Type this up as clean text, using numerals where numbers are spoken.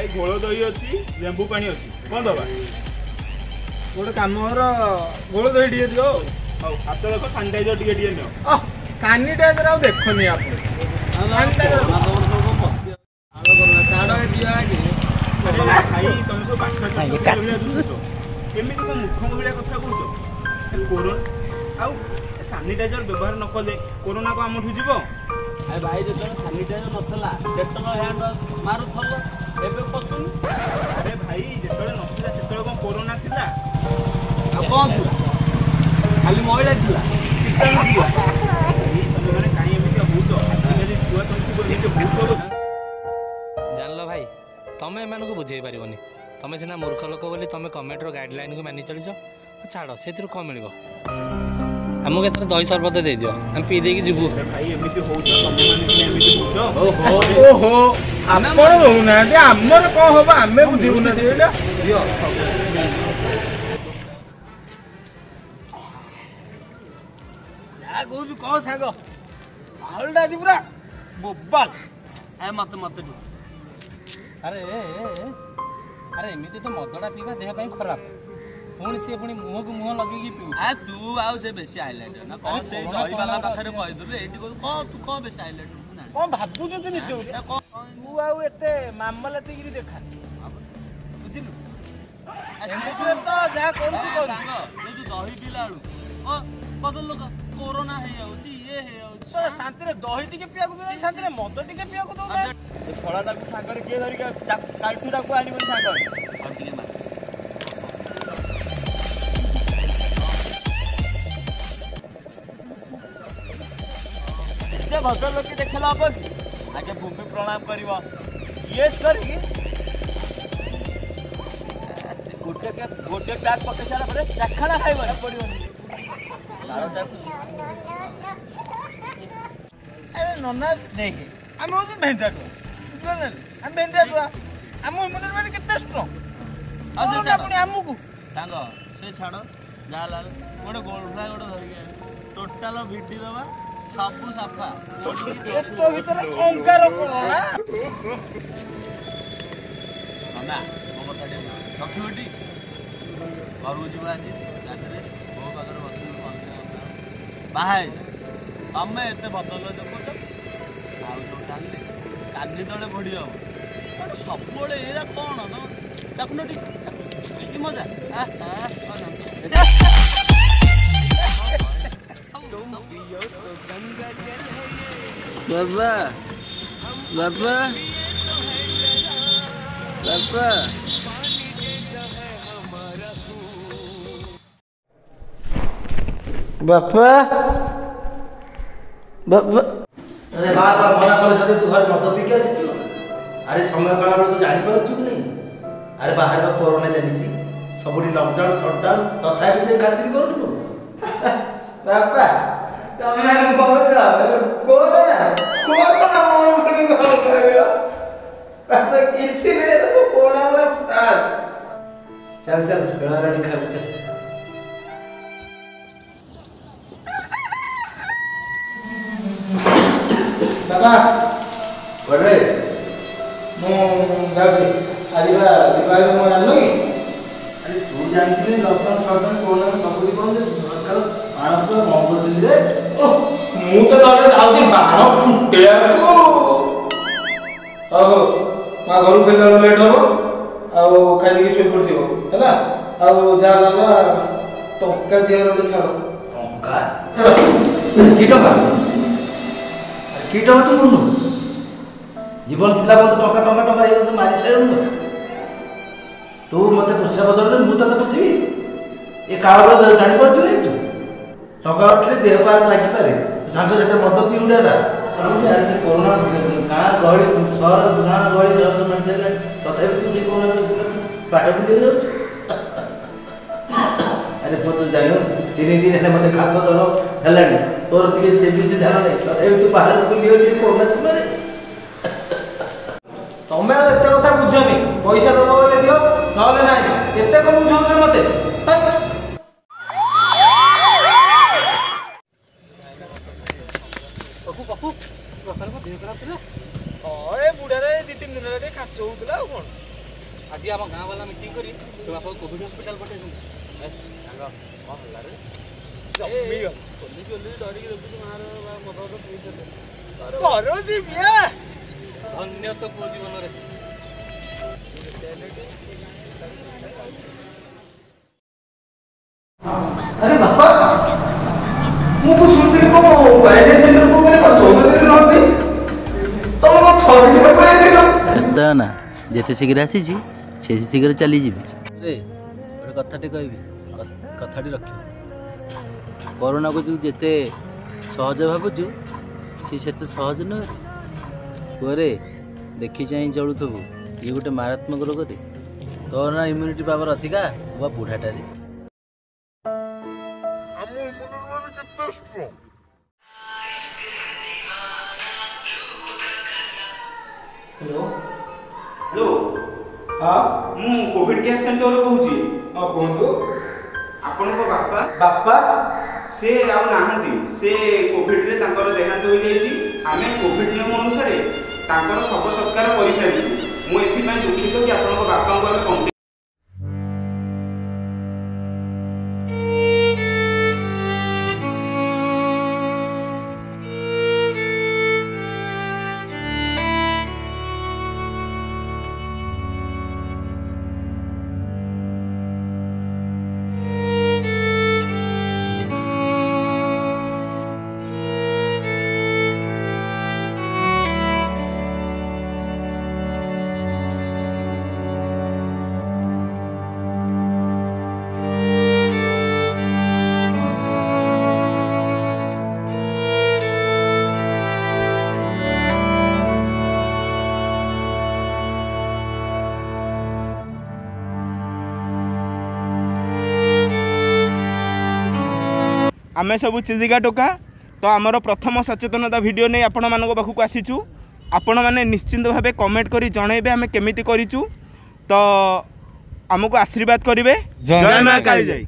भाई घोल दही अच्छी लेंबू पानी अच्छी कौन दबा गोटे काम घोल दही टे दियो हाथ रख सानिटाइजर टे नियो सानिटाइजर आउ देखनी आप भाई तुम सब केमी तुम मूर्ख भाया कथा कौच कोरोना आउ सानिटाइजर व्यवहार न कले कोरोना को आमठू जीव अरे भाई जो सानिटाइजर नथला डेटल हैंड मारुथल एबे पसुनी अरे भाई जेतले नथिला सेतले कोन कोरोना थिला आ कोन खाली महिला थिला कीटाणु थिला तुम माने काई एमिति होउछ आजिकाली छुआ तुमको बोलि भूत जानलो भाई तमे एमानकु बुझेई पारिबोनी तमे सिना मूर्ख लोक बोली तमे कमेंट रो गाइडलाइन को मानि चलिछ छाड़ सेतिर कम मिलबो हमको केतर दही सरबत दे दियो हम पी देकी जीवु भाई एमिति होउछ तमे माने सिना एमिति होउछ ओहो आपण होना जे हमर को होबा हमें बुझिबु ना देला दियो जा कहू कह सांग हलडा जी पूरा बोबाल ए मत मत अरे अरे एमिति तो मदड़ा पीवा देह पई खराब पुणी सी पुणी मुह को मुह लगी पीऊ आ तू आउ से बेसी हाइलाइट ना कौन से दही वाला पाखरे कहि दले एठी को तू को बेसी हाइलाइट कौन भाबु जो निचे तू आउ एते मामला तेगिरी देखा बुझिलु एमितिरे तो जा करू छु करू से जो दही पिलाळू ओ बदल लोक कोरोना हे जाउची ये हे जाउची सो शांति रे दही टिके पिया को शांति रे मद टिके पिया को दो छड़ा टाकू सागर के धरि काल्टू टाकू आनिबो सागर और टिके मार जे भद्र लोक देखला अब आगे भूमि प्रणाम करिवो जीएस करी गोटे पैक पके सारा परे चखना खाइबो ना पड़िबो अरे नन्ना देख हम हो भेंटाटो बुझलन हम भेंटाटो हम इम्यूनिटी माने कितना स्ट्रांग आ से अपने हमकु तांग से छाड़ जा लाल गोटे गोलफ्रा गोटे धरि के टोटल भिडी दबा सब सफा पेट भीतर ओंकार कोना मामा मो कथा रखिबटी घरु जीवा आज रात्रे बो पाकर बसु पंच बाहाय तमे एते बदल देखो आउ जो डाले काली तले घोड़ी हम सबले एरा कोन देखुनटी की मजा बाबा बाबा बाबा बापा बाबा अरे बार बार मना कर तू घर मत पी के आसी अरे समय काल तो जानी पारछु कि नहीं अरे बाहर में कोरोना चली सबुठी लॉकडाउन शटडाउन तथापि से खातिर करू बापा तमे कहछ कोरोना कोरोना मोर पड़ी गल करियो बापा किछि नै तो कोरोना वाला पास चल चल बेला रेडी खा चल बाबा बड़े मु गाबी आलिबा दिवाली मो जानलो कि अरे तू जानती लॉकडाउन शटडाउन कोरोना सब कुछ बंद सरकार बाण तो बंद कर दिले ओ मु तो तले जाउची बाण फुटेया को आओ मा घर फेला लेट हो आओ खाली सोई पड़ दियो हैला आओ जा लाला टक्का दिया रे छाड़ टंका की टंका की टंका तू बोलू जीवन थिला बंद टंका टंका टंका ये तो मारी छाड़ मत तू मते पैसा बदल मु तते पसिबी ए काळ बदल जानि पड़छु रे तू टंका उठले देह पार लागि पारे सांग जते मद पी उडेला यार से कोरोना गाँ गहली सहर गाँ गहली सहर मन चले तथापि तू से कोरोना पाठ बुली जाऊ अरे पुत जानो धीरे धीरे ने मते खास दर हेलानी तोर टिके से भी ध्यान नहीं तथापि तू बाहर बुलियो जे कोरोना समय तमे एते कथा बुझनी पैसा दबो बोले दियो नले नाही एते को बुझौछ मते पप्पू पप्पू रतन को देह खराब थिला ओ ए बुढा रे 2-3 दिन रे खास होउतला कोन आज आम गाँ वाला मीटिंग करी तो बापा कोविड हॉस्पिटल पठे धन्य तो पुओ जीवन अरे बापा मुझे शुणुली को क्वारंटाइन सेंटर को गले 14 दिन रहते तुम 6 दिन पड़े व्यस्त ना जिते शीघ्र आसी से शीघ्र चली जी रे गोटे कथाटे कहबी कथाटी रख कोरोना को जिते सहज भावुचु से सहज नुहे पुअरे देखी चाह चलुबू ये गोटे मारात्मक रोग रे तोर ना इम्यूनिटी पावर अधिका बा बुढ़ाटा रे हेलो हेलो हाँ मु कोविड केयर सेंटर कहूची हाँ कहतु आपण को बापा बापा से आउ नाहंती से कोविड रे तांकर देहांत होई जाईची आमे कोविड नियम अनुसार तांकर सब सत्कार करि सारिछु मु एथि पई दुखित कि आपण को बापा को आमे पहुंचे आमे सबू चिजिका टोका तो आमर प्रथम सचेतनता वीडियो नहीं आपण मान पाखक आसीचु आपण मैंने निश्चिंत भाव कमेंट करी जनइबे आमे केमिति करिचु तो आमको आशीर्वाद करिवे। जय मां काली जाई।